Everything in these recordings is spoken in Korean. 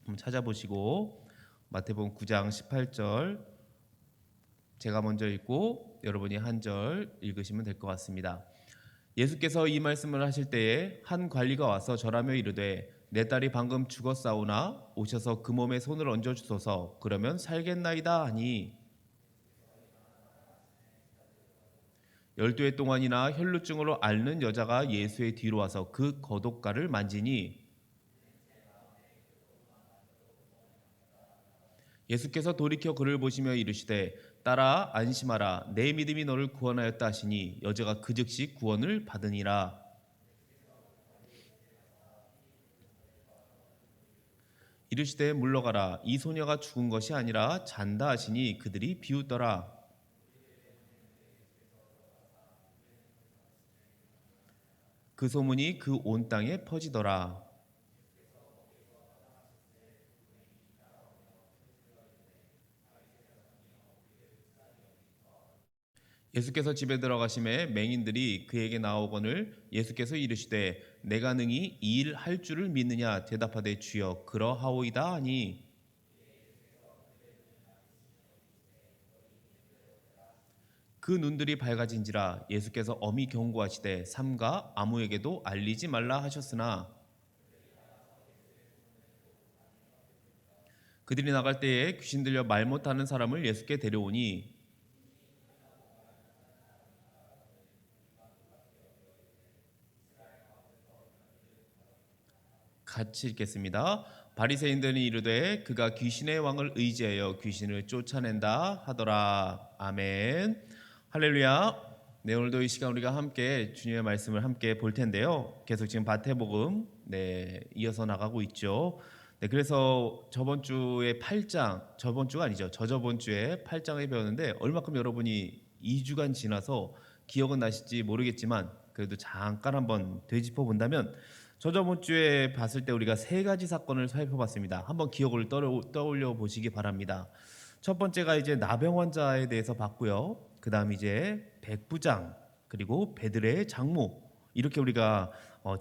한번 찾아보시고 마태복음 9장 18절 제가 먼저 읽고 여러분이 한 절 읽으시면 될 것 같습니다. 예수께서 이 말씀을 하실 때에 한 관리가 와서 절하며 이르되 내 딸이 방금 죽었사오나 오셔서 그 몸에 손을 얹어 주소서 그러면 살겠나이다 하니 12해 동안이나 혈루증으로 앓는 여자가 예수의 뒤로 와서 그 겉옷가를 만지니 예수께서 돌이켜 그를 보시며 이르시되 딸아 안심하라 내 믿음이 너를 구원하였다 하시니 여자가 그 즉시 구원을 받으니라. 이르시되 물러가라 이 소녀가 죽은 것이 아니라 잔다 하시니 그들이 비웃더라. 그 소문이 그 온 땅에 퍼지더라. 예수께서 집에 들어가심에 맹인들이 그에게 나오거늘 예수께서 이르시되 내가 능히 이 일 할 줄을 믿느냐 대답하되 주여 그러하오이다 하니 그 눈들이 밝아진지라. 예수께서 엄히 경고하시되 삼가 아무에게도 알리지 말라 하셨으나 그들이 나갈 때에 귀신 들려 말 못하는 사람을 예수께 데려오니 같이 읽겠습니다. 바리새인들이 이르되 그가 귀신의 왕을 의지하여 귀신을 쫓아낸다 하더라. 아멘. 할렐루야. 네, 오늘도 이 시간 우리가 함께 주님의 말씀을 함께 볼 텐데요. 계속 지금 마태복음 이어서 나가고 있죠. 네, 그래서 저번 주에 8장, 저번 주가 아니죠. 저저번 주에 8장을 배웠는데 얼마큼 여러분이 2주간 지나서 기억은 나실지 모르겠지만 그래도 잠깐 한번 되짚어 본다면 저저번 주에 봤을 때 우리가 세 가지 사건을 살펴봤습니다. 한번 기억을 떠올려 보시기 바랍니다. 첫 번째가 이제 나병 환자에 대해서 봤고요. 그 다음 이제 백부장 그리고 베드레의 장모 이렇게 우리가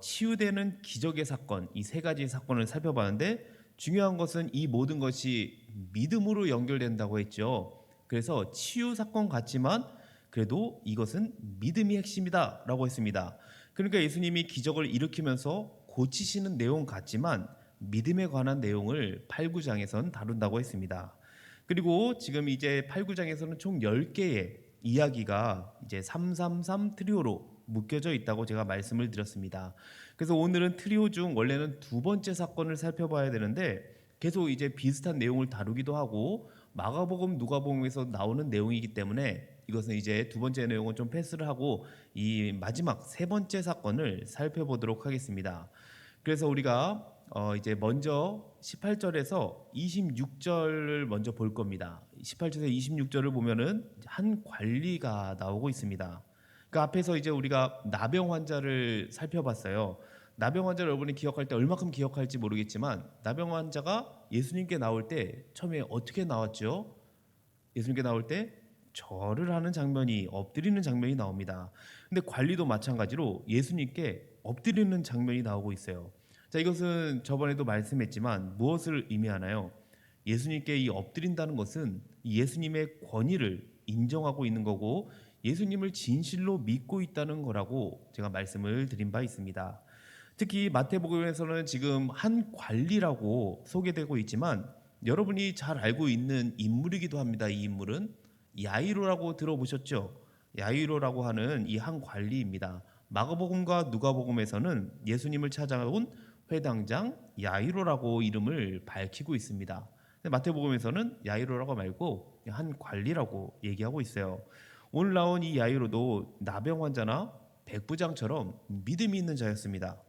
치유되는 기적의 사건 이 세 가지 사건을 살펴봤는데 중요한 것은 이 모든 것이 믿음으로 연결된다고 했죠. 그래서 치유 사건 같지만 그래도 이것은 믿음이 핵심이다라고 했습니다. 그러니까 예수님이 기적을 일으키면서 고치시는 내용 같지만 믿음에 관한 내용을 8, 9장에서는 다룬다고 했습니다. 그리고 지금 이제 8, 9장에서는 총 10개의 이야기가 이제 333 트리오로 묶여져 있다고 제가 말씀을 드렸습니다. 그래서 오늘은 트리오 중 원래는 두 번째 사건을 살펴봐야 되는데 계속 이제 비슷한 내용을 다루기도 하고 마가복음, 누가복음에서 나오는 내용이기 때문에 이것은 이제 두 번째 내용은 좀 패스를 하고 이 마지막 세 번째 사건을 살펴보도록 하겠습니다. 그래서 우리가 이제 먼저 18절에서 26절을 먼저 볼 겁니다. 18절에서 26절을 보면은 한 관리가 나오고 있습니다. 그 앞에서 이제 우리가 나병 환자를 살펴봤어요. 나병 환자를 여러분이 기억할 때 얼마큼 기억할지 모르겠지만 나병 환자가 예수님께 나올 때 처음에 어떻게 나왔죠? 예수님께 나올 때 절을 하는 장면이 엎드리는 장면이 나옵니다. 근데 관리도 마찬가지로 예수님께 엎드리는 장면이 나오고 있어요. 자, 이것은 저번에도 말씀했지만 무엇을 의미하나요? 예수님께 이 엎드린다는 것은 예수님의 권위를 인정하고 있는 거고 예수님을 진실로 믿고 있다는 거라고 제가 말씀을 드린 바 있습니다. 특히 마태복음에서는 지금 한 관리라고 소개되고 있지만 여러분이 잘 알고 있는 인물이기도 합니다. 이 인물은 야이로라고 들어보셨죠? 야이로라고 하는 이 한 관리입니다. 마가복음과 누가복음에서는 예수님을 찾아온 회당장 야이로라고 이름을 밝히고 있습니다. 마태복음에서는 야이로라고 말고 한 관리라고 얘기하고 있어요. 오늘 나온 이 야이로도 나병 환자나 백부장처럼 믿음이 있는 자였습니다.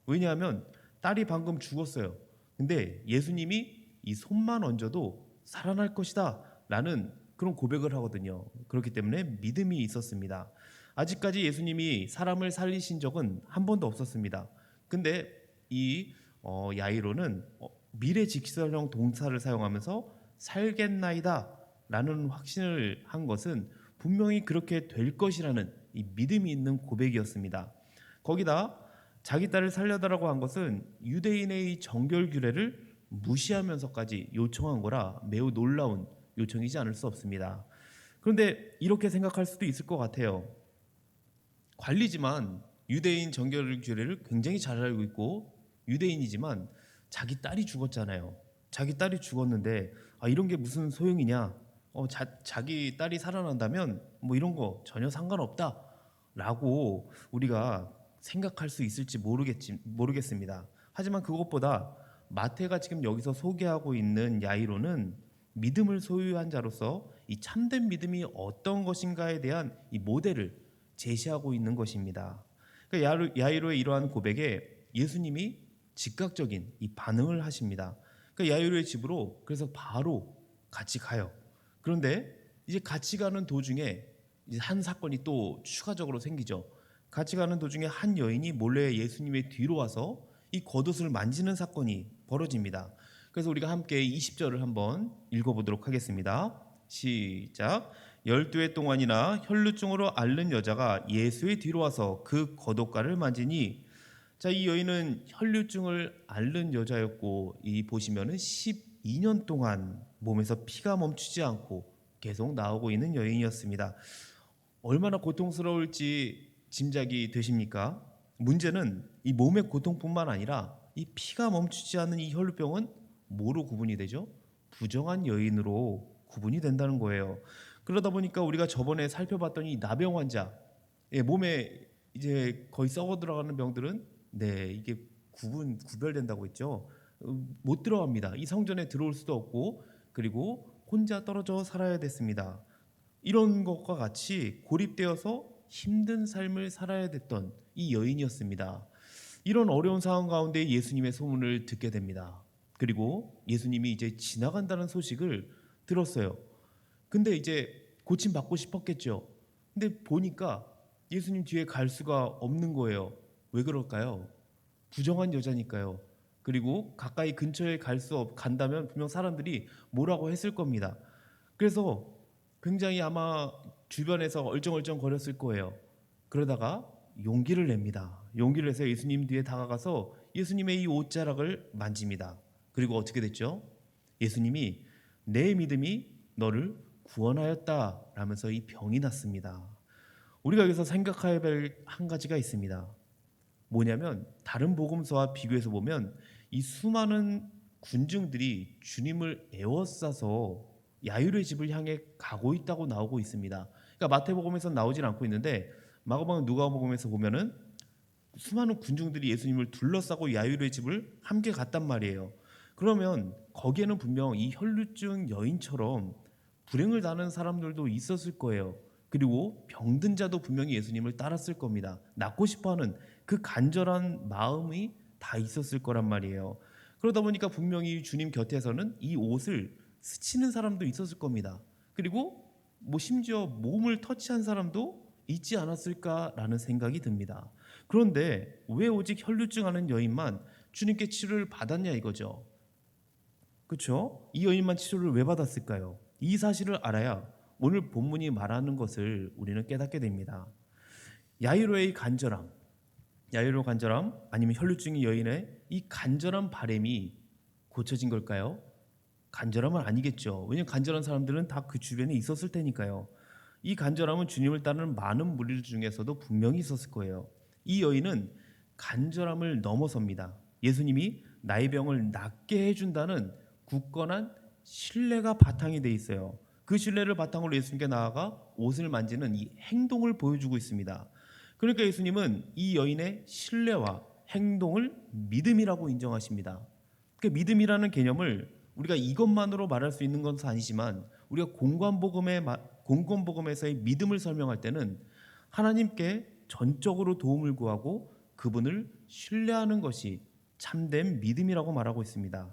왜냐하면 딸이 방금 죽었어요. 근데 예수님이 이 손만 얹어도 살아날 것이다 라는 그런 고백을 하거든요. 그렇기 때문에 믿음이 있었습니다. 아직까지 예수님이 사람을 살리신 적은 한 번도 없었습니다. 근데 이 야이로는 미래 직설형 동사를 사용하면서 살겠나이다 라는 확신을 한 것은 분명히 그렇게 될 것이라는 이 믿음이 있는 고백이었습니다. 거기다 자기 딸을 살려달라고 한 것은 유대인의 정결 규례를 무시하면서까지 요청한 거라 매우 놀라운 요청이지 않을 수 없습니다. 그런데 이렇게 생각할 수도 있을 것 같아요. 관리지만 유대인 정결규례를 굉장히 잘 알고 있고 유대인이지만 자기 딸이 죽었잖아요. 자기 딸이 죽었는데 이런 게 무슨 소용이냐? 자기 딸이 살아난다면 뭐 이런 거 전혀 상관없다라고 우리가 생각할 수 있을지 모르겠습니다. 하지만 그것보다 마태가 지금 여기서 소개하고 있는 야이로는 믿음을 소유한 자로서 이 참된 믿음이 어떤 것인가에 대한 이 모델을 제시하고 있는 것입니다. 그러니까 야이로의 이러한 고백에 예수님이 즉각적인 이 반응을 하십니다. 그러니까 야이로의 집으로 그래서 바로 같이 가요. 그런데 이제 같이 가는 도중에 이제 한 사건이 또 추가적으로 생기죠. 같이 가는 도중에 한 여인이 몰래 예수님의 뒤로 와서 이 겉옷을 만지는 사건이 벌어집니다. 그래서 우리가 함께 20절을 한번 읽어보도록 하겠습니다. 시작. 12해 동안이나 혈루증으로 앓는 여자가 예수의 뒤로 와서 그 겉옷가를 만지니, 자, 이 여인은 혈루증을 앓는 여자였고 이 보시면은 12년 동안 몸에서 피가 멈추지 않고 계속 나오고 있는 여인이었습니다. 얼마나 고통스러울지 짐작이 되십니까? 문제는 이 몸의 고통뿐만 아니라 이 피가 멈추지 않는 이 혈루병은 뭐로 구분이 되죠? 부정한 여인으로 구분이 된다는 거예요. 그러다 보니까 우리가 저번에 살펴봤던 이 나병 환자, 몸에 이제 거의 썩어 들어가는 병들은 이게 구별된다고 했죠. 못 들어갑니다. 이 성전에 들어올 수도 없고 그리고 혼자 떨어져 살아야 됐습니다. 이런 것과 같이 고립되어서 힘든 삶을 살아야 됐던 이 여인이었습니다. 이런 어려운 상황 가운데 예수님의 소문을 듣게 됩니다. 그리고 예수님이 이제 지나간다는 소식을 들었어요. 근데 이제 고침 받고 싶었겠죠. 근데 보니까 예수님 뒤에 갈 수가 없는 거예요. 왜 그럴까요? 부정한 여자니까요. 그리고 가까이 근처에 간다면 분명 사람들이 뭐라고 했을 겁니다. 그래서 굉장히 아마 주변에서 얼쩡얼쩡 거렸을 거예요. 그러다가 용기를 냅니다. 용기를 내서 예수님 뒤에 다가가서 예수님의 이 옷자락을 만집니다. 그리고 어떻게 됐죠? 예수님이 내 믿음이 너를 구원하였다 라면서 이 병이 났습니다. 우리가 여기서 생각해야 될 한 가지가 있습니다. 뭐냐면 다른 복음서와 비교해서 보면 이 수많은 군중들이 주님을 에워싸서 야이로의 집을 향해 가고 있다고 나오고 있습니다. 그러니까 마태복음에서는 나오진 않고 있는데 마가복음, 누가복음에서 보면은 수많은 군중들이 예수님을 둘러싸고 야이로의 집을 함께 갔단 말이에요. 그러면 거기에는 분명 이 혈루증 여인처럼 불행을 당하는 사람들도 있었을 거예요. 그리고 병든 자도 분명히 예수님을 따랐을 겁니다. 낫고 싶어하는 그 간절한 마음이 다 있었을 거란 말이에요. 그러다 보니까 분명히 주님 곁에서는 이 옷을 스치는 사람도 있었을 겁니다. 그리고 심지어 몸을 터치한 사람도 있지 않았을까라는 생각이 듭니다. 그런데 왜 오직 혈루증하는 여인만 주님께 치료를 받았냐 이거죠. 그렇죠? 이 여인만 치료를 왜 받았을까요? 이 사실을 알아야 오늘 본문이 말하는 것을 우리는 깨닫게 됩니다. 야이로의 간절함, 아니면 혈루증의 여인의 이 간절한 바람이 고쳐진 걸까요? 간절함은 아니겠죠. 왜냐하면 간절한 사람들은 다 그 주변에 있었을 테니까요. 이 간절함은 주님을 따르는 많은 무리들 중에서도 분명히 있었을 거예요. 이 여인은 간절함을 넘어섭니다. 예수님이 나의 병을 낫게 해준다는 굳건한 신뢰가 바탕이 돼 있어요. 그 신뢰를 바탕으로 예수님께 나아가 옷을 만지는 이 행동을 보여주고 있습니다. 그러니까 예수님은 이 여인의 신뢰와 행동을 믿음이라고 인정하십니다. 그 믿음이라는 개념을 우리가 이것만으로 말할 수 있는 것은 아니지만 우리가 공건복음에서의 믿음을 설명할 때는 하나님께 전적으로 도움을 구하고 그분을 신뢰하는 것이 참된 믿음이라고 말하고 있습니다.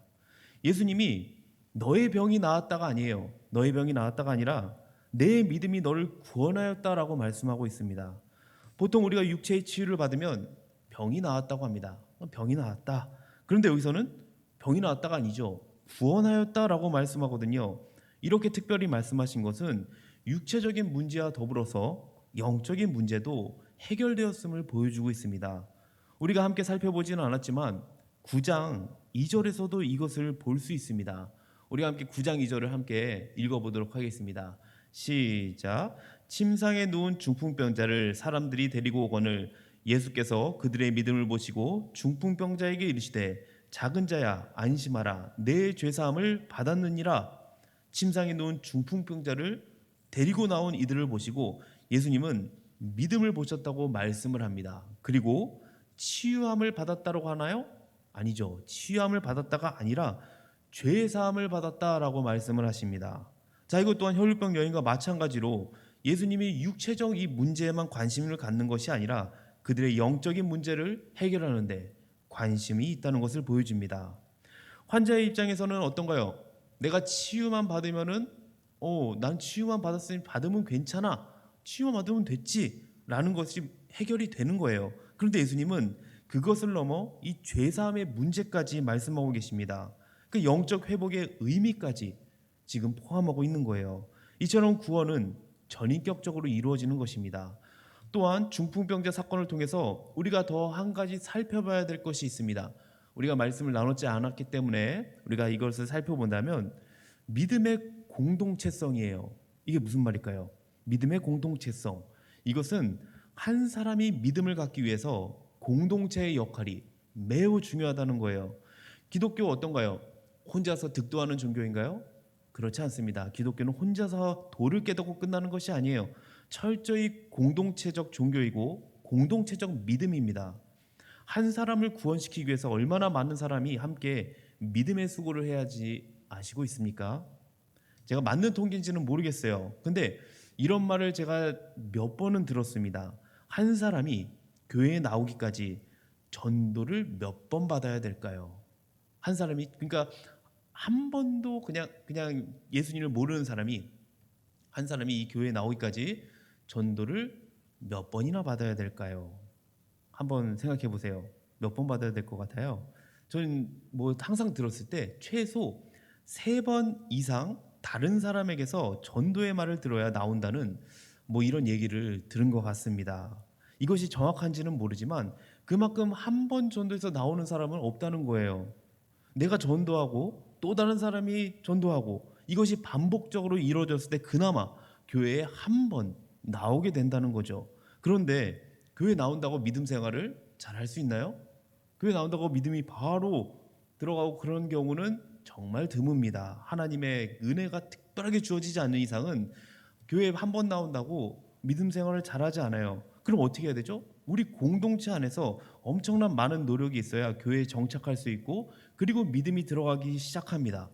예수님이 너의 병이 나았다가 아니에요. 너의 병이 나았다가 아니라 내 믿음이 너를 구원하였다라고 말씀하고 있습니다. 보통 우리가 육체의 치유를 받으면 병이 나았다고 합니다. 병이 나았다. 그런데 여기서는 병이 나았다가 아니죠. 구원하였다라고 말씀하거든요. 이렇게 특별히 말씀하신 것은 육체적인 문제와 더불어서 영적인 문제도 해결되었음을 보여주고 있습니다. 우리가 함께 살펴보지는 않았지만 9장 2절에서도 이것을 볼 수 있습니다. 우리가 함께 9장 2절을 함께 읽어보도록 하겠습니다. 시작. 침상에 누운 중풍병자를 사람들이 데리고 오거늘 예수께서 그들의 믿음을 보시고 중풍병자에게 이르시되 작은 자야 안심하라 내 죄사함을 받았느니라. 침상에 누운 중풍병자를 데리고 나온 이들을 보시고 예수님은 믿음을 보셨다고 말씀을 합니다. 그리고 치유함을 받았다고 하나요? 아니죠. 치유함을 받았다가 아니라 죄사함을 받았다라고 말씀을 하십니다. 자, 이것 또한 혈루병 여인과 마찬가지로 예수님이 육체적 이 문제에만 관심을 갖는 것이 아니라 그들의 영적인 문제를 해결하는데 관심이 있다는 것을 보여줍니다. 환자의 입장에서는 어떤가요? 내가 치유만 받으면은 난 치유만 받았으니 받으면 괜찮아. 치유만 받으면 됐지. 라는 것이 해결이 되는 거예요. 그런데 예수님은 그것을 넘어 이 죄사함의 문제까지 말씀하고 계십니다. 그 영적 회복의 의미까지 지금 포함하고 있는 거예요. 이처럼 구원은 전인격적으로 이루어지는 것입니다. 또한 중풍병자 사건을 통해서 우리가 더 한 가지 살펴봐야 될 것이 있습니다. 우리가 말씀을 나눴지 않았기 때문에 우리가 이것을 살펴본다면 믿음의 공동체성이에요. 이게 무슨 말일까요? 믿음의 공동체성. 이것은 한 사람이 믿음을 갖기 위해서 공동체의 역할이 매우 중요하다는 거예요. 기독교 어떤가요? 혼자서 득도하는 종교인가요? 그렇지 않습니다. 기독교는 혼자서 도를 깨닫고 끝나는 것이 아니에요. 철저히 공동체적 종교이고 공동체적 믿음입니다. 한 사람을 구원시키기 위해서 얼마나 많은 사람이 함께 믿음의 수고를 해야지 아시고 있습니까? 제가 맞는 통계인지는 모르겠어요. 근데 이런 말을 제가 몇 번은 들었습니다. 한 사람이 교회에 나오기까지 전도를 몇 번 받아야 될까요? 한 사람이, 그러니까 한 번도 그냥 예수님을 모르는 사람이, 한 사람이 이 교회에 나오기까지 전도를 몇 번이나 받아야 될까요? 한번 생각해 보세요. 몇 번 받아야 될 것 같아요? 저는 뭐 항상 들었을 때 최소 3번 이상 다른 사람에게서 전도의 말을 들어야 나온다는 뭐 이런 얘기를 들은 것 같습니다. 이것이 정확한지는 모르지만 그만큼 한 번 전도에서 나오는 사람은 없다는 거예요. 내가 전도하고 또 다른 사람이 전도하고 이것이 반복적으로 이루어졌을 때 그나마 교회에 한 번 나오게 된다는 거죠. 그런데 교회 나온다고 믿음 생활을 잘 할 수 있나요? 교회 나온다고 믿음이 바로 들어가고 그런 경우는 정말 드뭅니다. 하나님의 은혜가 특별하게 주어지지 않는 이상은 교회에 한 번 나온다고 믿음 생활을 잘하지 않아요. 그럼 어떻게 해야 되죠? 우리 공동체 안에서 엄청난 많은 노력이 있어야 교회에 정착할 수 있고 그리고 믿음이 들어가기 시작합니다.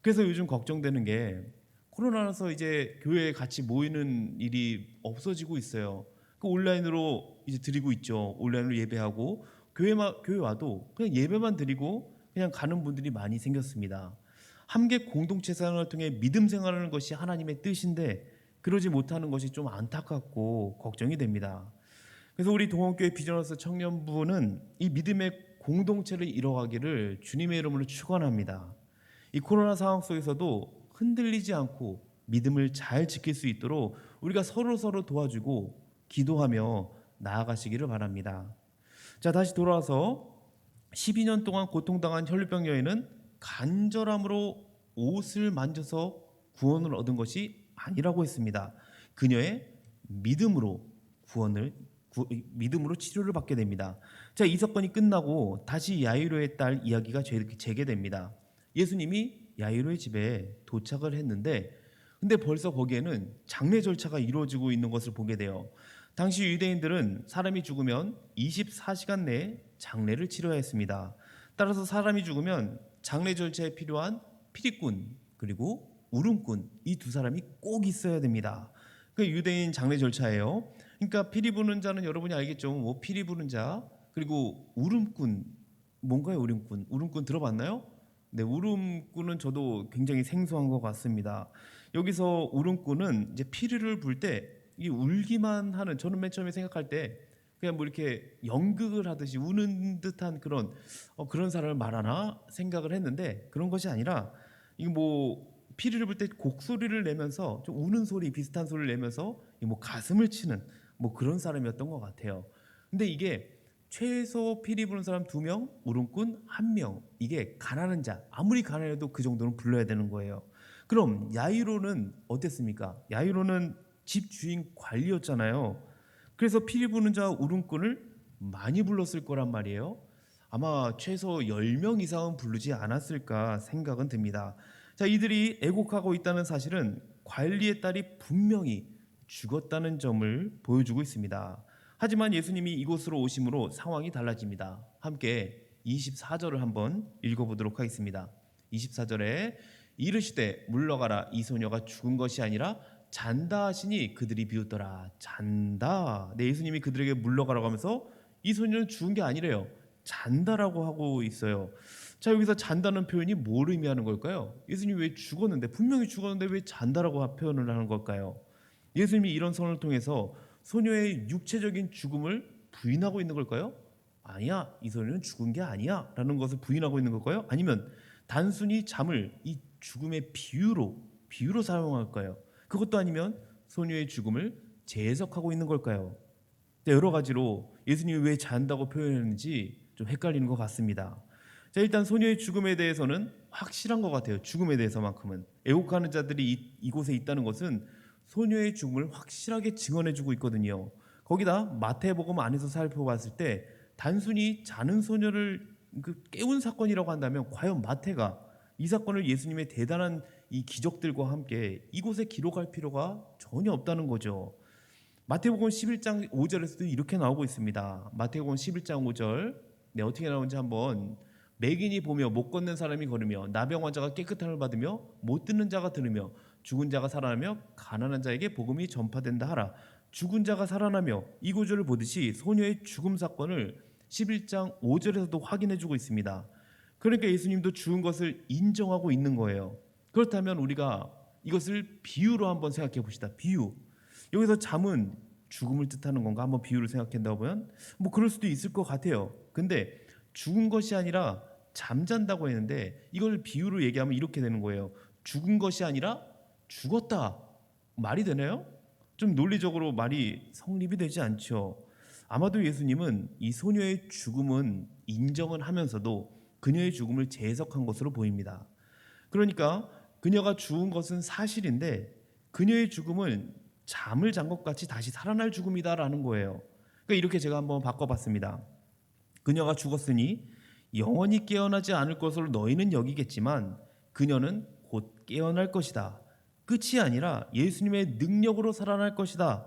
그래서 요즘 걱정되는 게 코로나라서 이제 교회에 같이 모이는 일이 없어지고 있어요. 그 온라인으로 이제 드리고 있죠. 온라인으로 예배하고 교회 와도 그냥 예배만 드리고 그냥 가는 분들이 많이 생겼습니다. 함께 공동체 생활을 통해 믿음 생활하는 것이 하나님의 뜻인데 그러지 못하는 것이 좀 안타깝고 걱정이 됩니다. 그래서 우리 동원교회 비전하우스 청년부는 이 믿음의 공동체를 이뤄가기를 주님의 이름으로 축원합니다. 이 코로나 상황 속에서도 흔들리지 않고 믿음을 잘 지킬 수 있도록 우리가 서로 도와주고 기도하며 나아가시기를 바랍니다. 자, 다시 돌아와서 12년 동안 고통당한 혈루병 여인은 간절함으로 옷을 만져서 구원을 얻은 것이 아니라고 했습니다. 그녀의 믿음으로 치료를 받게 됩니다. 자, 이 사건이 끝나고 다시 야이로의 딸 이야기가 재개됩니다. 예수님이 야이로의 집에 도착을 했는데 근데 벌써 거기에는 장례 절차가 이루어지고 있는 것을 보게 돼요. 당시 유대인들은 사람이 죽으면 24시간 내에 장례를 치러야 했습니다. 따라서 사람이 죽으면 장례 절차에 필요한 피리꾼 그리고 울음꾼 이 두 사람이 꼭 있어야 됩니다. 그 유대인 장례 절차예요. 그러니까 피리 부는 자는 여러분이 알겠죠. 뭐 피리 부는 자 그리고 울음꾼 뭔가요? 울음꾼 들어봤나요? 네, 울음꾼은 저도 굉장히 생소한 것 같습니다. 여기서 울음꾼은 이제 피리를 불 때 이 울기만 하는 저는 맨 처음에 생각할 때 그냥 뭐 이렇게 연극을 하듯이 우는 듯한 그런 사람을 말하나 생각을 했는데 그런 것이 아니라 이거 뭐 피리를 불 때 곡소리를 내면서 좀 우는 소리 비슷한 소리를 내면서 뭐 가슴을 치는 뭐 그런 사람이었던 것 같아요. 근데 이게 최소 피리 부는 사람 2명, 울음꾼 1명. 이게 가난한 자, 아무리 가난해도 그 정도는 불러야 되는 거예요. 그럼 야이로는 어땠습니까? 야이로는 집 주인 관리였잖아요. 그래서 피리 부는 자, 울음꾼을 많이 불렀을 거란 말이에요. 아마 최소 10명 이상은 부르지 않았을까 생각은 듭니다. 자, 이들이 애곡하고 있다는 사실은 관리의 딸이 분명히 죽었다는 점을 보여주고 있습니다. 하지만 예수님이 이곳으로 오심으로 상황이 달라집니다. 함께 24절을 한번 읽어보도록 하겠습니다. 24절에 이르시되 물러가라, 이 소녀가 죽은 것이 아니라 잔다 하시니 그들이 비웃더라. 잔다. 네, 예수님이 그들에게 물러가라고 하면서 이 소녀는 죽은 게 아니래요. 잔다라고 하고 있어요. 자, 여기서 잔다는 표현이 뭘 의미하는 걸까요? 예수님이 왜 죽었는데, 분명히 죽었는데 왜 잔다라고 표현을 하는 걸까요? 예수님이 이런 선을 통해서 소녀의 육체적인 죽음을 부인하고 있는 걸까요? 아니야, 이 소녀는 죽은 게 아니야 라는 것을 부인하고 있는 걸까요? 아니면 단순히 잠을 이 죽음의 비유로 사용할까요? 그것도 아니면 소녀의 죽음을 재해석하고 있는 걸까요? 여러 가지로 예수님이 왜 잔다고 표현했는지 좀 헷갈리는 것 같습니다. 자, 일단 소녀의 죽음에 대해서는 확실한 것 같아요. 죽음에 대해서만큼은 애곡하는 자들이 이곳에 있다는 것은 소녀의 죽음을 확실하게 증언해주고 있거든요. 거기다 마태복음 안에서 살펴봤을 때 단순히 자는 소녀를 깨운 사건이라고 한다면 과연 마태가 이 사건을 예수님의 대단한 이 기적들과 함께 이곳에 기록할 필요가 전혀 없다는 거죠. 마태복음 11장 5절에서도 이렇게 나오고 있습니다. 마태복음 11장 5절, 네, 어떻게 나오는지 한번. 맹인이 보며 못 걷는 사람이 걸으며 나병 환자가 깨끗함을 받으며 못 듣는 자가 들으며 죽은 자가 살아나며 가난한 자에게 복음이 전파된다 하라. 죽은 자가 살아나며, 이 구절을 보듯이 소녀의 죽음 사건을 11장 5절에서도 확인해주고 있습니다. 그러니까 예수님도 죽은 것을 인정하고 있는 거예요. 그렇다면 우리가 이것을 비유로 한번 생각해 봅시다. 비유. 여기서 잠은 죽음을 뜻하는 건가? 한번 비유를 생각한다고 보면 뭐 그럴 수도 있을 것 같아요. 근데 죽은 것이 아니라 잠잔다고 했는데 이걸 비유로 얘기하면 이렇게 되는 거예요. 죽은 것이 아니라 죽었다. 말이 되나요? 좀 논리적으로 말이 성립이 되지 않죠. 아마도 예수님은 이 소녀의 죽음은 인정을 하면서도 그녀의 죽음을 재해석한 것으로 보입니다. 그러니까 그녀가 죽은 것은 사실인데 그녀의 죽음은 잠을 잔 것 같이 다시 살아날 죽음이다라는 거예요. 그러니까 이렇게 제가 한번 바꿔봤습니다. 그녀가 죽었으니 영원히 깨어나지 않을 것으로 너희는 여기겠지만 그녀는 곧 깨어날 것이다. 끝이 아니라 예수님의 능력으로 살아날 것이다.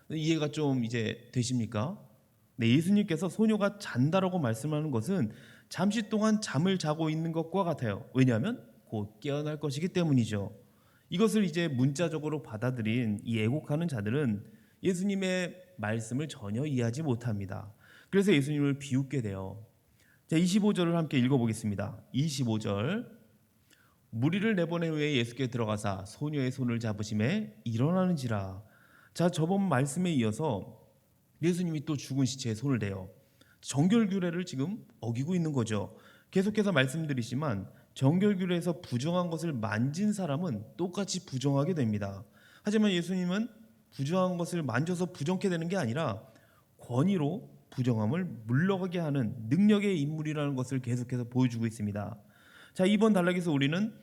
이해가 좀 이제 되십니까? 네, 예수님께서 소녀가 잔다라고 말씀하는 것은 잠시 동안 잠을 자고 있는 것과 같아요. 왜냐하면 곧 깨어날 것이기 때문이죠. 이것을 이제 문자적으로 받아들인 이 애곡하는 자들은 예수님의 말씀을 전혀 이해하지 못합니다. 그래서 예수님을 비웃게 돼요. 자, 25절을 함께 읽어보겠습니다. 25절. 무리를 내보낸 후에 예수께 들어가사 소녀의 손을 잡으심에 일어나는지라. 자, 저번 말씀에 이어서 예수님이 또 죽은 시체에 손을 대요. 정결규례를 지금 어기고 있는 거죠. 계속해서 말씀드리지만 정결규례에서 부정한 것을 만진 사람은 똑같이 부정하게 됩니다. 하지만 예수님은 부정한 것을 만져서 부정케 되는 게 아니라 권위로 부정함을 물러가게 하는 능력의 인물이라는 것을 계속해서 보여주고 있습니다. 자, 이번 단락에서 우리는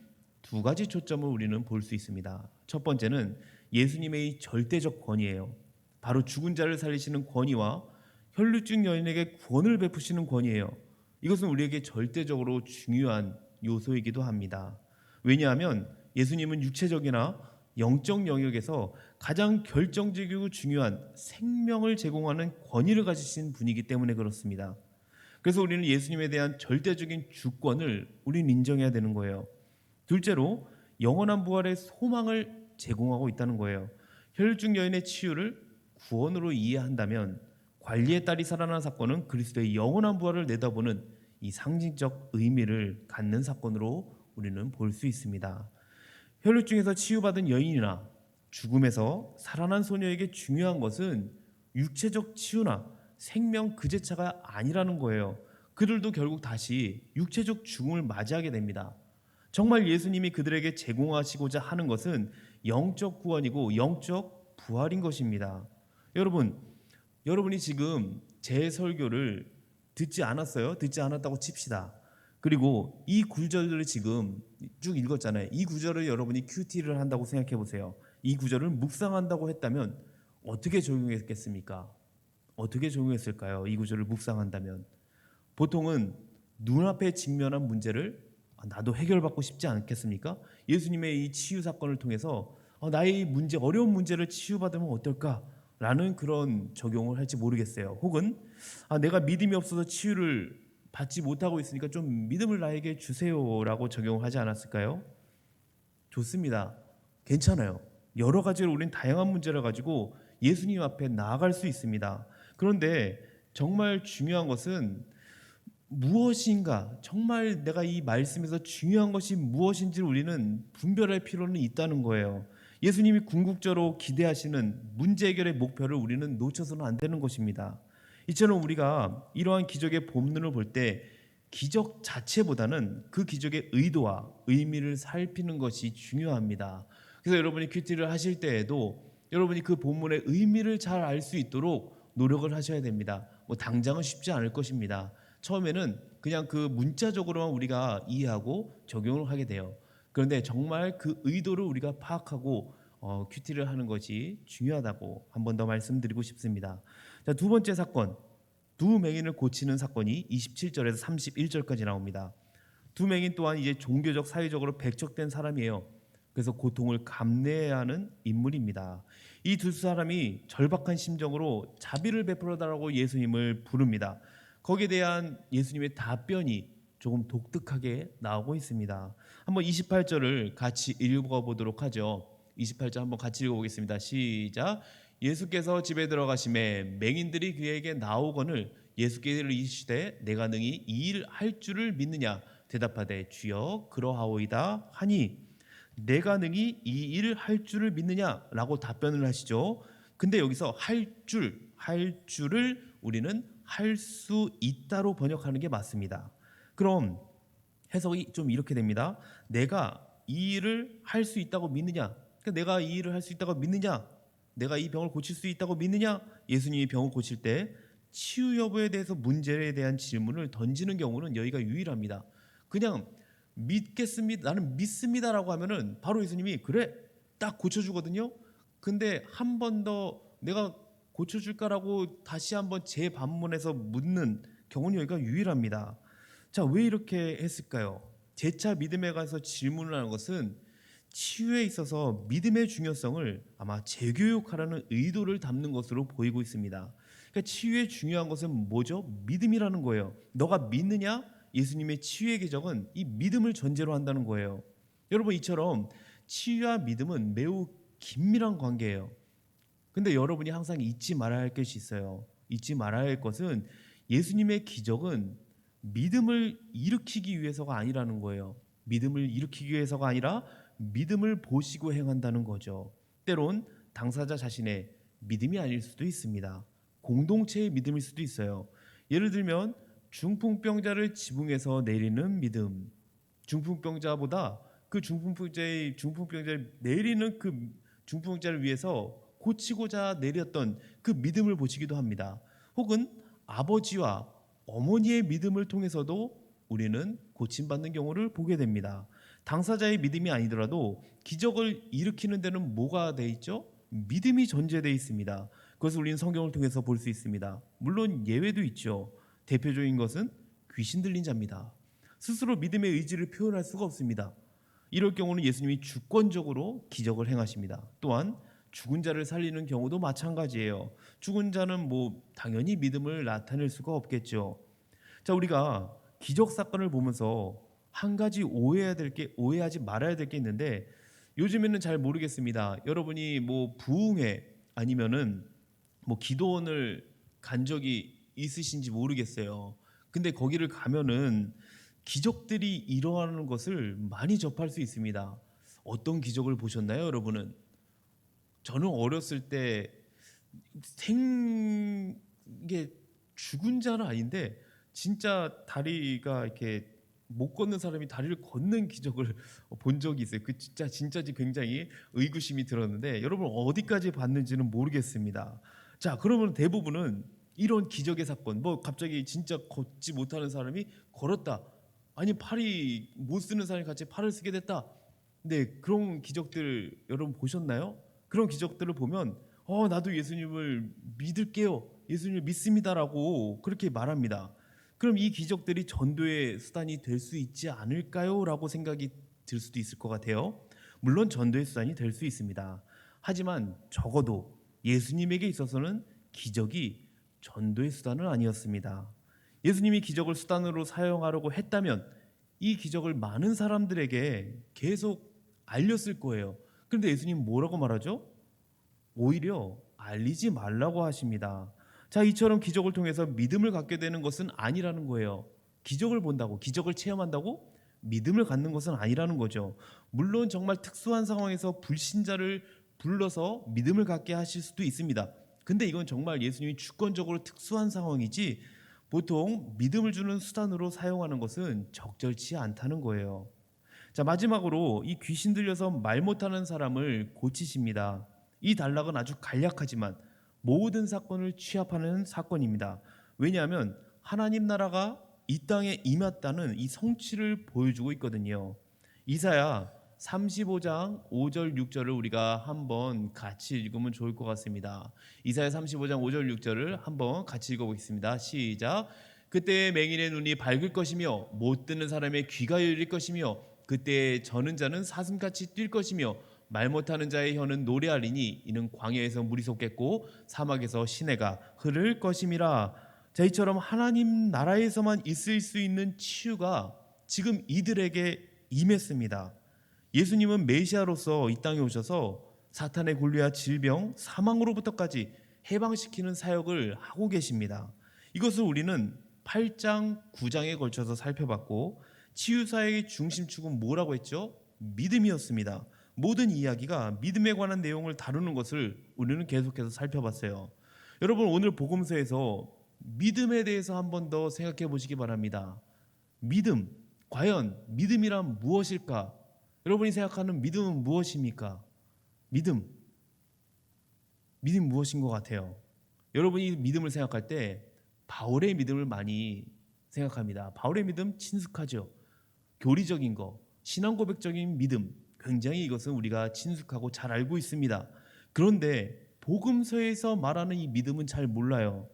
두 가지 초점을 우리는 볼 수 있습니다. 첫 번째는 예수님의 절대적 권위예요. 바로 죽은 자를 살리시는 권위와 혈루증 여인에게 구원을 베푸시는 권위예요. 이것은 우리에게 절대적으로 중요한 요소이기도 합니다. 왜냐하면 예수님은 육체적이나 영적 영역에서 가장 결정적이고 중요한 생명을 제공하는 권위를 가지신 분이기 때문에 그렇습니다. 그래서 우리는 예수님에 대한 절대적인 주권을 우리는 인정해야 되는 거예요. 둘째로 영원한 부활의 소망을 제공하고 있다는 거예요. 혈증 여인의 치유를 구원으로 이해한다면 관리의 딸이 살아난 사건은 그리스도의 영원한 부활을 내다보는 이 상징적 의미를 갖는 사건으로 우리는 볼 수 있습니다. 혈루증에서 치유받은 여인이나 죽음에서 살아난 소녀에게 중요한 것은 육체적 치유나 생명 그 자체가 아니라는 거예요. 그들도 결국 다시 육체적 죽음을 맞이하게 됩니다. 정말 예수님이 그들에게 제공하시고자 하는 것은 영적 구원이고 영적 부활인 것입니다. 여러분이 지금 제 설교를 듣지 않았어요. 듣지 않았다고 칩시다. 그리고 이 구절을 지금 쭉 읽었잖아요. 이 구절을 여러분이 큐티를 한다고 생각해 보세요. 이 구절을 묵상한다고 했다면 어떻게 적용했겠습니까? 어떻게 적용했을까요? 이 구절을 묵상한다면 보통은 눈앞에 직면한 문제를 나도 해결받고 싶지 않겠습니까? 예수님의 이 치유 사건을 통해서 나의 문제, 어려운 문제를 치유받으면 어떨까? 라는 그런 적용을 할지 모르겠어요. 혹은 내가 믿음이 없어서 치유를 받지 못하고 있으니까 좀 믿음을 나에게 주세요라고 적용을 하지 않았을까요? 좋습니다. 괜찮아요. 여러 가지로 우리는 다양한 문제를 가지고 예수님 앞에 나아갈 수 있습니다. 그런데 정말 중요한 것은 무엇인가, 정말 내가 이 말씀에서 중요한 것이 무엇인지를 우리는 분별할 필요는 있다는 거예요. 예수님이 궁극적으로 기대하시는 문제 해결의 목표를 우리는 놓쳐서는 안 되는 것입니다. 이처럼 우리가 이러한 기적의 본문을 볼 때 기적 자체보다는 그 기적의 의도와 의미를 살피는 것이 중요합니다. 그래서 여러분이 큐티를 하실 때에도 여러분이 그 본문의 의미를 잘 알 수 있도록 노력을 하셔야 됩니다. 당장은 쉽지 않을 것입니다. 처음에는 그냥 그 문자적으로만 우리가 이해하고 적용을 하게 돼요. 그런데 정말 그 의도를 우리가 파악하고 큐티를 하는 것이 중요하다고 한 번 더 말씀드리고 싶습니다. 자, 두 번째 사건, 두 맹인을 고치는 사건이 27절에서 31절까지 나옵니다. 두 맹인 또한 이제 종교적, 사회적으로 배척된 사람이에요. 그래서 고통을 감내해야 하는 인물입니다. 이 두 사람이 절박한 심정으로 자비를 베풀어달라고 예수님을 부릅니다. 거기에 대한 예수님의 답변이 조금 독특하게 나오고 있습니다. 한번 28절을 같이 읽어보도록 하죠. 28절 한번 같이 읽어보겠습니다. 시작. 예수께서 집에 들어가심에 맹인들이 그에게 나오거늘 예수께서 이르시되 내가 능히 이 일 할 줄을 믿느냐 대답하되 주여 그러하오이다 하니 내가 능히 이 일을 할 줄을 믿느냐라고 답변을 하시죠. 근데 여기서 할 줄을 우리는 할 수 있다로 번역하는 게 맞습니다. 그럼 해석이 좀 이렇게 됩니다. 내가 이 일을 할 수 있다고 믿느냐? 그러니까 내가 이 일을 할 수 있다고 믿느냐? 내가 이 병을 고칠 수 있다고 믿느냐? 예수님이 병을 고칠 때 치유 여부에 대해서 문제에 대한 질문을 던지는 경우는 여기가 유일합니다. 그냥 믿겠습니다. 나는 믿습니다라고 하면은 바로 예수님이 그래 딱 고쳐주거든요. 근데 한 번 더 내가 고쳐줄까라고 다시 한번 재반문해서 묻는 경우는 여기가 유일합니다. 자, 왜 이렇게 했을까요? 재차 믿음에 가서 질문을 하는 것은 치유에 있어서 믿음의 중요성을 아마 재교육하라는 의도를 담는 것으로 보이고 있습니다. 그러니까 치유의 중요한 것은 뭐죠? 믿음이라는 거예요. 너가 믿느냐? 예수님의 치유의 기적은 이 믿음을 전제로 한다는 거예요. 여러분, 이처럼 치유와 믿음은 매우 긴밀한 관계예요. 근데 여러분이 항상 잊지 말아야 할 것이 있어요. 잊지 말아야 할 것은 예수님의 기적은 믿음을 일으키기 위해서가 아니라는 거예요. 믿음을 일으키기 위해서가 아니라 믿음을 보시고 행한다는 거죠. 때론 당사자 자신의 믿음이 아닐 수도 있습니다. 공동체의 믿음일 수도 있어요. 예를 들면 중풍병자를 지붕에서 내리는 믿음. 중풍병자보다 그 중풍병자를 내리는 그 중풍병자를 위해서 고치고자 내렸던 그 믿음을 보시기도 합니다. 혹은 아버지와 어머니의 믿음을 통해서도 우리는 고침받는 경우를 보게 됩니다. 당사자의 믿음이 아니더라도 기적을 일으키는 데는 뭐가 돼 있죠? 믿음이 전제되어 있습니다. 그것을 우리는 성경을 통해서 볼 수 있습니다. 물론 예외도 있죠. 대표적인 것은 귀신 들린 자입니다. 스스로 믿음의 의지를 표현할 수가 없습니다. 이럴 경우는 예수님이 주권적으로 기적을 행하십니다. 또한 죽은 자를 살리는 경우도 마찬가지예요. 죽은 자는 당연히 믿음을 나타낼 수가 없겠죠. 자, 우리가 기적 사건을 보면서 한 가지 오해하지 말아야 될 게 있는데 요즘에는 잘 모르겠습니다. 여러분이 부흥회 아니면은 기도원을 간 적이 있으신지 모르겠어요. 근데 거기를 가면은 기적들이 일어나는 것을 많이 접할 수 있습니다. 어떤 기적을 보셨나요, 여러분은? 저는 어렸을 때 이게 죽은 자는 아닌데 진짜 다리가 이렇게 못 걷는 사람이 다리를 걷는 기적을 본 적이 있어요. 그 진짜지 굉장히 의구심이 들었는데 여러분 어디까지 봤는지는 모르겠습니다. 자, 그러면 대부분은 이런 기적의 사건, 뭐 갑자기 진짜 걷지 못하는 사람이 걸었다. 아니 팔이 못 쓰는 사람이 같이 팔을 쓰게 됐다. 네, 그런 기적들 여러분 보셨나요? 그런 기적들을 보면 나도 예수님을 믿을게요. 예수님을 믿습니다라고 그렇게 말합니다. 그럼 이 기적들이 전도의 수단이 될 수 있지 않을까요? 라고 생각이 들 수도 있을 것 같아요. 물론 전도의 수단이 될 수 있습니다. 하지만 적어도 예수님에게 있어서는 기적이 전도의 수단은 아니었습니다. 예수님이 기적을 수단으로 사용하려고 했다면 이 기적을 많은 사람들에게 계속 알렸을 거예요. 그런데 예수님 뭐라고 말하죠? 오히려 알리지 말라고 하십니다. 자, 이처럼 기적을 통해서 믿음을 갖게 되는 것은 아니라는 거예요. 기적을 본다고, 기적을 체험한다고 믿음을 갖는 것은 아니라는 거죠. 물론 정말 특수한 상황에서 불신자를 불러서 믿음을 갖게 하실 수도 있습니다. 근데 이건 정말 예수님이 주권적으로 특수한 상황이지 보통 믿음을 주는 수단으로 사용하는 것은 적절치 않다는 거예요. 자, 마지막으로 이 귀신 들려서 말 못하는 사람을 고치십니다. 이 단락은 아주 간략하지만 모든 사건을 취합하는 사건입니다. 왜냐하면 하나님 나라가 이 땅에 임했다는 이 성취를 보여주고 있거든요. 이사야 35장 5절 6절을 우리가 한번 같이 읽으면 좋을 것 같습니다. 이사야 35장 5절 6절을 한번 같이 읽어보겠습니다. 시작. 그때 맹인의 눈이 밝을 것이며 못 듣는 사람의 귀가 열릴 것이며 그때 저는 자는 사슴같이 뛸 것이며 말 못하는 자의 혀는 노래하리니 이는 광야에서 물이 솟겠고 사막에서 시내가 흐를 것임이라. 자, 이처럼 하나님 나라에서만 있을 수 있는 치유가 지금 이들에게 임했습니다. 예수님은 메시아로서 이 땅에 오셔서 사탄의 굴레와 질병, 사망으로부터까지 해방시키는 사역을 하고 계십니다. 이것을 우리는 8장, 9장에 걸쳐서 살펴봤고 치유사역의 중심축은 뭐라고 했죠? 믿음이었습니다. 모든 이야기가 믿음에 관한 내용을 다루는 것을 우리는 계속해서 살펴봤어요. 여러분, 오늘 복음서에서 믿음에 대해서 한 번 더 생각해 보시기 바랍니다. 믿음, 과연 믿음이란 무엇일까? 여러분이 생각하는 믿음은 무엇입니까? 믿음 무엇인 것 같아요? 여러분이 믿음을 생각할 때 바울의 믿음을 많이 생각합니다. 바울의 믿음 친숙하죠. 교리적인 거, 신앙 고백적인 믿음, 굉장히 이것은 우리가 친숙하고 잘 알고 있습니다. 그런데 복음서에서 말하는 이 믿음은 잘 몰라요.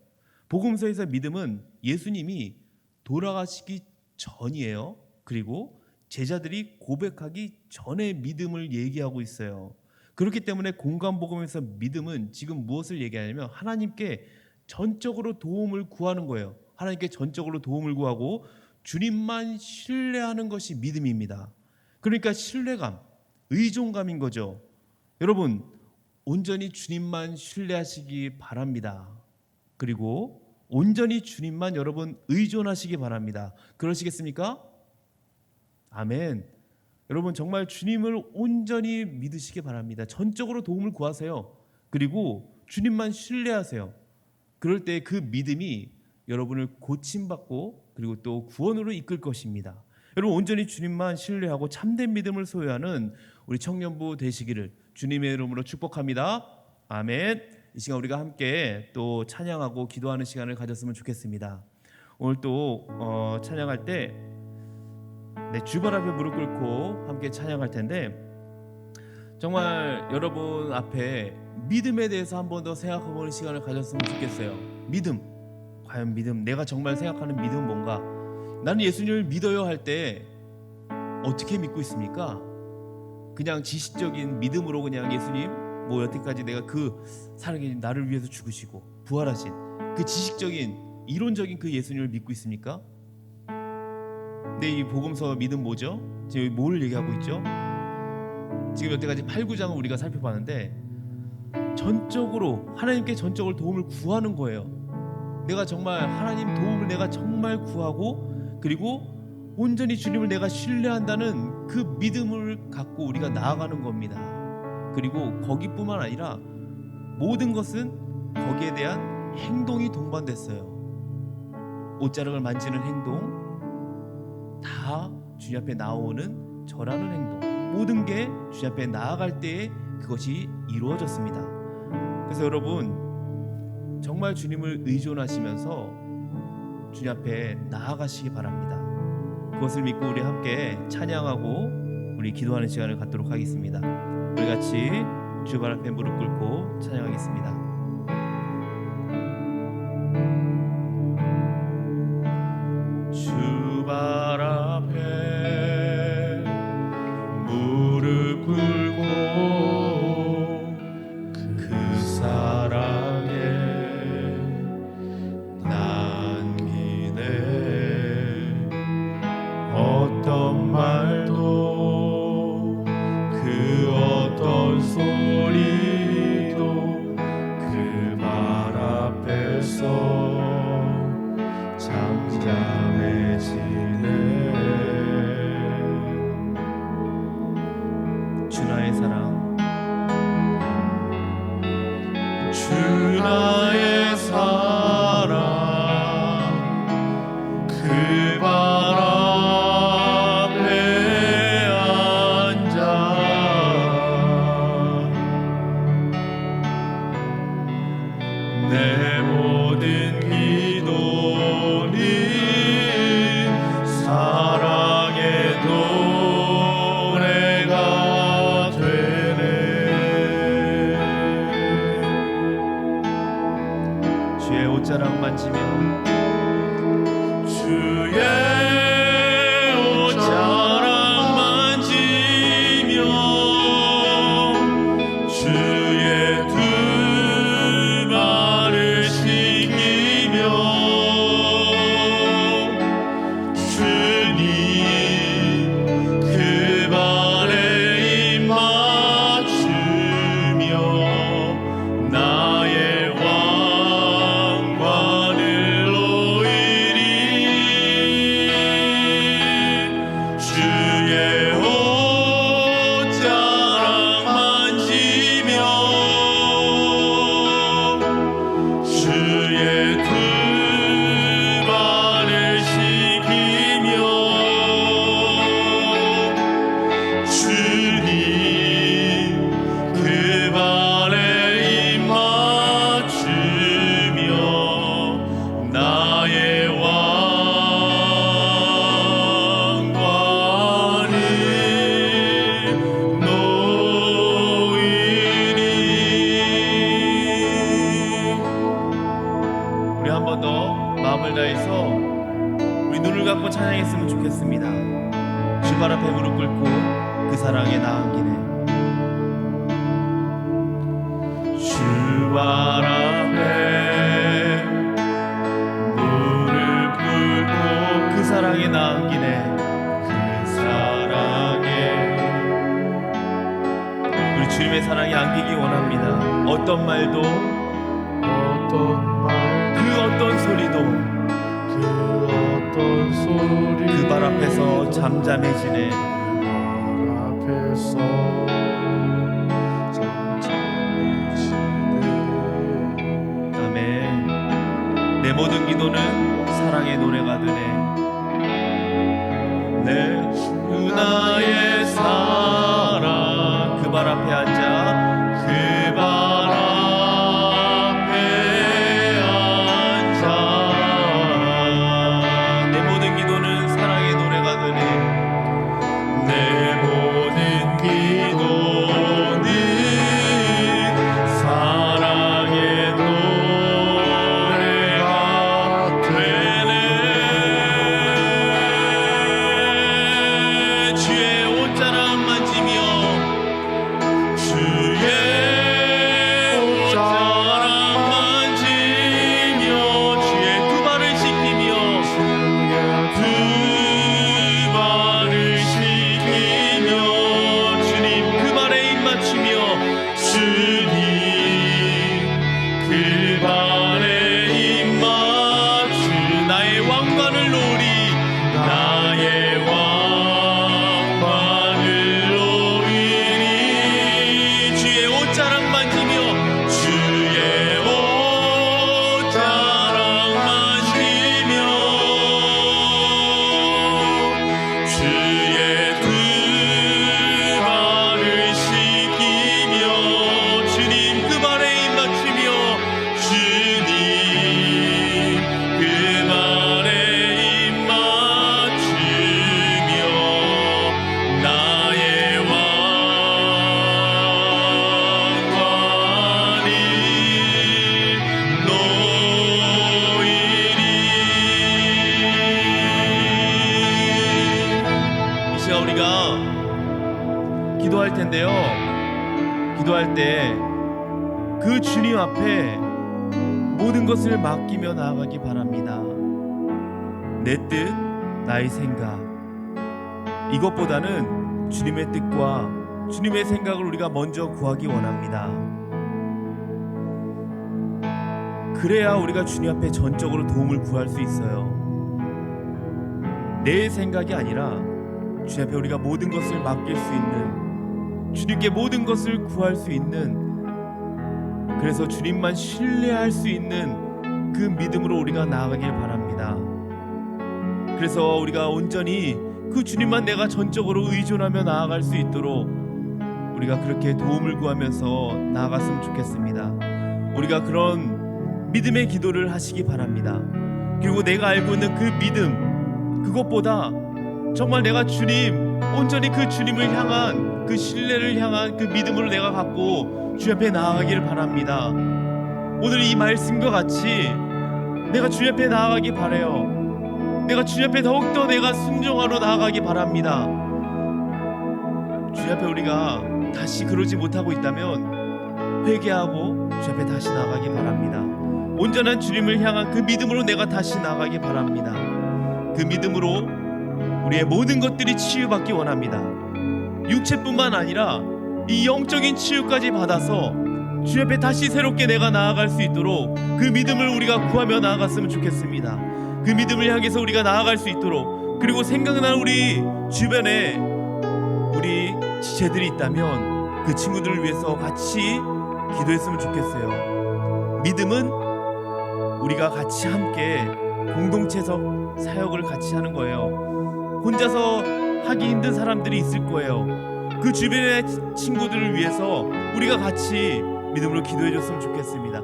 복음서에서 믿음은 예수님이 돌아가시기 전이에요. 그리고 제자들이 고백하기 전에 믿음을 얘기하고 있어요. 그렇기 때문에 공간복음에서 믿음은 지금 무엇을 얘기하냐면 하나님께 전적으로 도움을 구하는 거예요. 하나님께 전적으로 도움을 구하고 주님만 신뢰하는 것이 믿음입니다. 그러니까 신뢰감, 의존감인 거죠. 여러분, 온전히 주님만 신뢰하시기 바랍니다. 그리고 온전히 주님만 여러분 의존하시기 바랍니다. 그러시겠습니까? 아멘. 여러분 정말 주님을 온전히 믿으시기 바랍니다. 전적으로 도움을 구하세요. 그리고 주님만 신뢰하세요. 그럴 때 그 믿음이 여러분을 고침받고 그리고 또 구원으로 이끌 것입니다. 여러분 온전히 주님만 신뢰하고 참된 믿음을 소유하는 우리 청년부 되시기를 주님의 이름으로 축복합니다. 아멘. 이 시간 우리가 함께 또 찬양하고 기도하는 시간을 가졌으면 좋겠습니다. 오늘 또 찬양할 때 주발 앞에 무릎 꿇고 함께 찬양할 텐데 정말 여러분 앞에 믿음에 대해서 한 번 더 생각해보는 시간을 가졌으면 좋겠어요. 믿음, 과연 믿음, 내가 정말 생각하는 믿음은 뭔가? 나는 예수님을 믿어요 할 때 어떻게 믿고 있습니까? 그냥 지식적인 믿음으로 그냥 예수님 뭐 여태까지 내가 그 사랑이 나를 위해서 죽으시고 부활하신 그 지식적인 이론적인 그 예수님을 믿고 있습니까? 근데 이 복음서 믿음 뭐죠? 지금 뭘 얘기하고 있죠? 지금 여태까지 8, 9장을 우리가 살펴봤는데 전적으로 하나님께 전적으로 도움을 구하는 거예요. 내가 정말 하나님 도움을 내가 정말 구하고 그리고 온전히 주님을 내가 신뢰한다는 그 믿음을 갖고 우리가 나아가는 겁니다. 그리고 거기뿐만 아니라 모든 것은 거기에 대한 행동이 동반됐어요. 옷자락을 만지는 행동, 다 주님 앞에 나오는 절하는 행동, 모든 게 주님 앞에 나아갈 때에 그것이 이루어졌습니다. 그래서 여러분 정말 주님을 의존하시면서 주님 앞에 나아가시기 바랍니다. 그것을 믿고 우리 함께 찬양하고 우리 기도하는 시간을 갖도록 하겠습니다. 우리 같이 주 발 앞에 무릎 꿇고 찬양하겠습니다. 주 발 앞에 무릎 꿇고 그 사랑에 남기네. 어떤 말도 그 어떤 소리도 그 발 앞에서 잠잠해지네. 주 나의 사랑, 주 나의 사랑, 그 발 앞에 앉아 내 모든 기도는 사랑의 노래가 되네. 주의 옷자락 만지며 주의 옷자락 만지며 주의 두 발을 씻기며 주님 그 발에 입 맞추며 나의 왕관을 놓이리. 주의 옷자락 만지며 주의 두 발을 씻기며 주님 그 발에 입 맞추며 나의 왕관을 놓이리. 우리 한 번 더 마음을 다해서 우리 눈을 감고 찬양했으면 좋겠습니다. 주 발 앞에 무릎 꿇고 그 사랑에 나아가기네. 주 발 앞에 무릎 꿇고 그 사랑에 나아가기네. 그 사랑에 우리 주님의 사랑이 안기기 원합니다. 어떤 말도 그 어떤 소리도 그 발 앞에서 잠잠해지네. 아멘. 내 모든 기도는 사랑의 노래가 되네. 내 주 나의 사랑 그 발 앞에 앉아 그 발 앞에 앉아 내 모든 기도는 사랑의 노래가 되네. 내 모든 기도는 사랑의 노래가 되네. 기도할 텐데요, 기도할 때 그 주님 앞에 모든 것을 맡기며 나아가기 바랍니다. 내 뜻, 나의 생각, 이것보다는 주님의 뜻과 주님의 생각을 우리가 먼저 구하기 원합니다. 그래야 우리가 주님 앞에 전적으로 도움을 구할 수 있어요. 내 생각이 아니라 주님 앞에 우리가 모든 것을 맡길 수 있는, 주님께 모든 것을 구할 수 있는, 그래서 주님만 신뢰할 수 있는 그 믿음으로 우리가 나아가길 바랍니다. 그래서 우리가 온전히 그 주님만 내가 전적으로 의존하며 나아갈 수 있도록 우리가 그렇게 도움을 구하면서 나아갔으면 좋겠습니다. 우리가 그런 믿음의 기도를 하시기 바랍니다. 그리고 내가 알고 있는 그 믿음, 그것보다 정말 내가 주님, 온전히 그 주님을 향한 그 신뢰를 향한 그 믿음으로 내가 갖고 주 앞에 나아가기를 바랍니다. 오늘 이 말씀과 같이 내가 주 앞에 나아가기 바라요. 내가 주 앞에 더욱더 내가 순종하러 나아가기 바랍니다. 주 앞에 우리가 다시 그러지 못하고 있다면 회개하고 주 앞에 다시 나아가기 바랍니다. 온전한 주님을 향한 그 믿음으로 내가 다시 나아가기 바랍니다. 그 믿음으로 우리의 모든 것들이 치유받기 원합니다. 육체뿐만 아니라 이 영적인 치유까지 받아서 주 앞에 다시 새롭게 내가 나아갈 수 있도록 그 믿음을 우리가 구하며 나아갔으면 좋겠습니다. 그 믿음을 향해서 우리가 나아갈 수 있도록, 그리고 생각나는 우리 주변에 우리 지체들이 있다면 그 친구들을 위해서 같이 기도했으면 좋겠어요. 믿음은 우리가 같이 함께 공동체적 사역을 같이 하는 거예요. 혼자서 하기 힘든 사람들이 있을 거예요. 그 주변의 친구들을 위해서 우리가 같이 믿음으로 기도해 줬으면 좋겠습니다.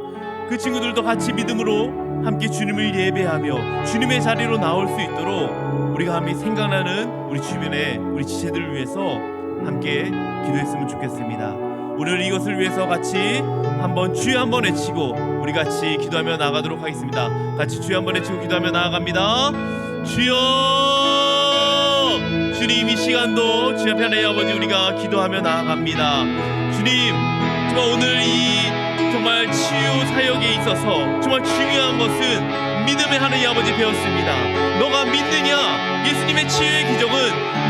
그 친구들도 같이 믿음으로 함께 주님을 예배하며 주님의 자리로 나올 수 있도록 우리가 함께 생각나는 우리 주변의 우리 지체들을 위해서 함께 기도했으면 좋겠습니다. 오늘 이것을 위해서 같이 한번 주여 한번 외치고 우리 같이 기도하며 나아가도록 하겠습니다. 같이 주여 한번 외치고 기도하며 나아갑니다. 주여, 주님, 이 시간도 주님 앞에 하나님 아버지 우리가 기도하며 나아갑니다. 주님, 정말 오늘 이 정말 치유 사역에 있어서 정말 중요한 것은 믿음의 하나님 아버지 배웠습니다. 너가 믿느냐? 예수님의 치유의 기적은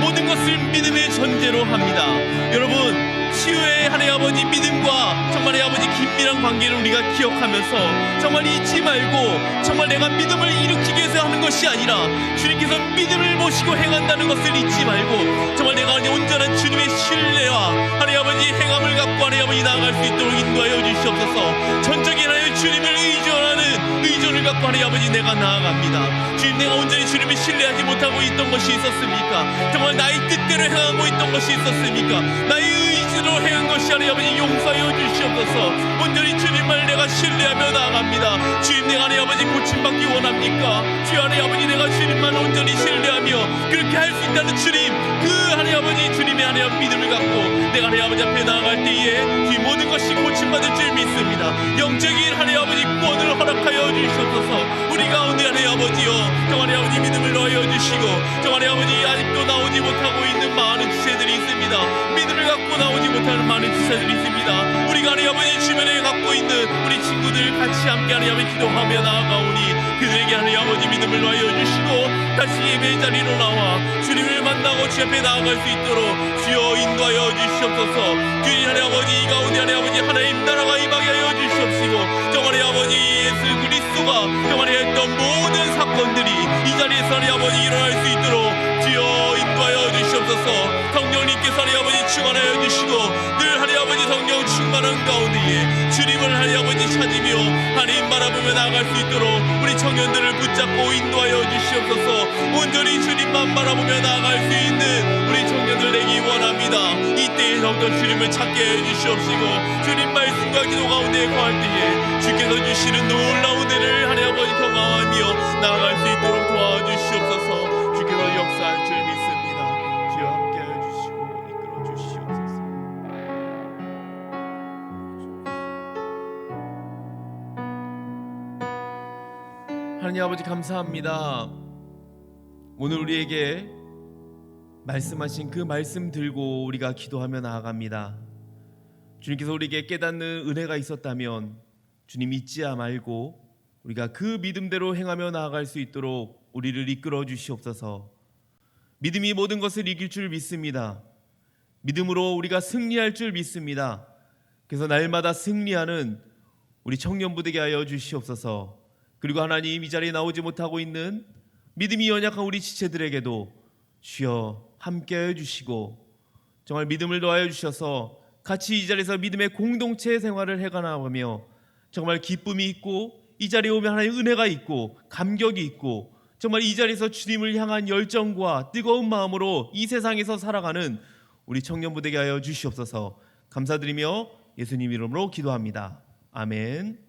모든 것을 믿음의 전제로 합니다. 여러분, 치유의 하나님 아버지 믿음과 정말 하나님 아버지 긴밀한 관계를 우리가 기억하면서 정말 잊지 말고, 정말 내가 믿음을 일으키기 위해서 하는 것이 아니라 주님께서 믿음을 모시고 행한다는 것을 잊지 말고 정말 내가 온전한 주님의 신뢰와 하나님 아버지 행함을 갖고 하나님 아버지 나아갈 수 있도록 인도하여 주시옵소서. 전적인 하나님 주님을 의존을 갖고 하나님 아버지 내가 나아갑니다. 주님, 내가 온전히 주님을 신뢰하지 못하고 있던 것이 있었습니까? 정말 나의 뜻대로 행하고 있던 것이 있었습니까? 나의 의지로 행한 것이 하나님 아버지 용서하여 주시옵소서. 온전히 주님을 내가 신뢰하며 나아갑니다. 주님, 내가 하나님 아버지 고침받기 원합니까? 주여, 하나님 아버지 내가 주님만 온전히 신뢰하며 그렇게 할 수 있다는 주님, 그 하나님 아버지 주님의 하나님 믿음을 갖고 내가 하나님 아버지 앞에 나아갈 때에 주님 모든 것이 고침받을 줄 믿습니다. 영적인 하나님 아버지 구원을 허락하여 주시옵소서. 우리 가운데 하나님 아버지여, 정말 하나님 아버지 믿음을 넣어 주시고, 정말 하나님 아버지 아직도 나오지 못하고 있는 많은 지체들이 있습니다. 믿음을 갖고 나오지 못하는 많은 지체들이 있습니다. 우리가 하나님 아버지 주변에 갖고 있는 우리 친구들 같이 함께 하나님 아버지 기도하며 나아가오니 그들에게 하나님 아버지 믿음을 넣어 주시고 다시 예배의 자리로 나와 주님을 만나고 주 앞에 나아갈 수 있도록 주여 인도하여 주시옵소서. 주님, 하나님 아버지 이 가운데 하나님 아버지 하나님 나라가 임하게 하여 주시옵시고, 정말 하나님 아버지 예수 그리스도가 정말 했던 모든 사건들이 이 자리에서 하나님 아버지 일어날 수 있도록 주여 인도하여 주시옵소서. 성령님께서 하나님 아버지 충만하여 주시고 늘 하나님 아버지 성령 충만한 가운데에 주님을 하나님 아버지 찾으며 하나님 바라보며 나아갈 수 있도록 우리 청년들을 붙잡고 인도하여 주시옵소서. 온전히 주님만 바라보며 나아갈 수 있는 우리 청년들 되기 원합니다. 이때에 더욱더 주님을 찾게 해주시옵시고 주님 말씀과 기도 가운데 거할 때에 주께서 주시는 놀라운 은혜를 하나님 아버지 경험하며 나아갈 수 있도록 도와주시옵소서. 주께서 역사할 줄 믿습니다. 주여 함께하여 주시고 이끌어 주시옵소서. 하나님 아버지 감사합니다. 오늘 우리에게 말씀하신 그 말씀 들고 우리가 기도하며 나아갑니다. 주님께서 우리에게 깨닫는 은혜가 있었다면 주님 잊지 말고 우리가 그 믿음대로 행하며 나아갈 수 있도록 우리를 이끌어 주시옵소서. 믿음이 모든 것을 이길 줄 믿습니다. 믿음으로 우리가 승리할 줄 믿습니다. 그래서 날마다 승리하는 우리 청년부 되게 하여 주시옵소서. 그리고 하나님, 이 자리에 나오지 못하고 있는 믿음이 연약한 우리 지체들에게도 주여 함께하여 주시고 정말 믿음을 더하여 주셔서 같이 이 자리에서 믿음의 공동체 생활을 해가나가며 정말 기쁨이 있고 이 자리에 오면 하나님의 은혜가 있고 감격이 있고 정말 이 자리에서 주님을 향한 열정과 뜨거운 마음으로 이 세상에서 살아가는 우리 청년부 되게 하여 주시옵소서. 감사드리며 예수님 이름으로 기도합니다. 아멘.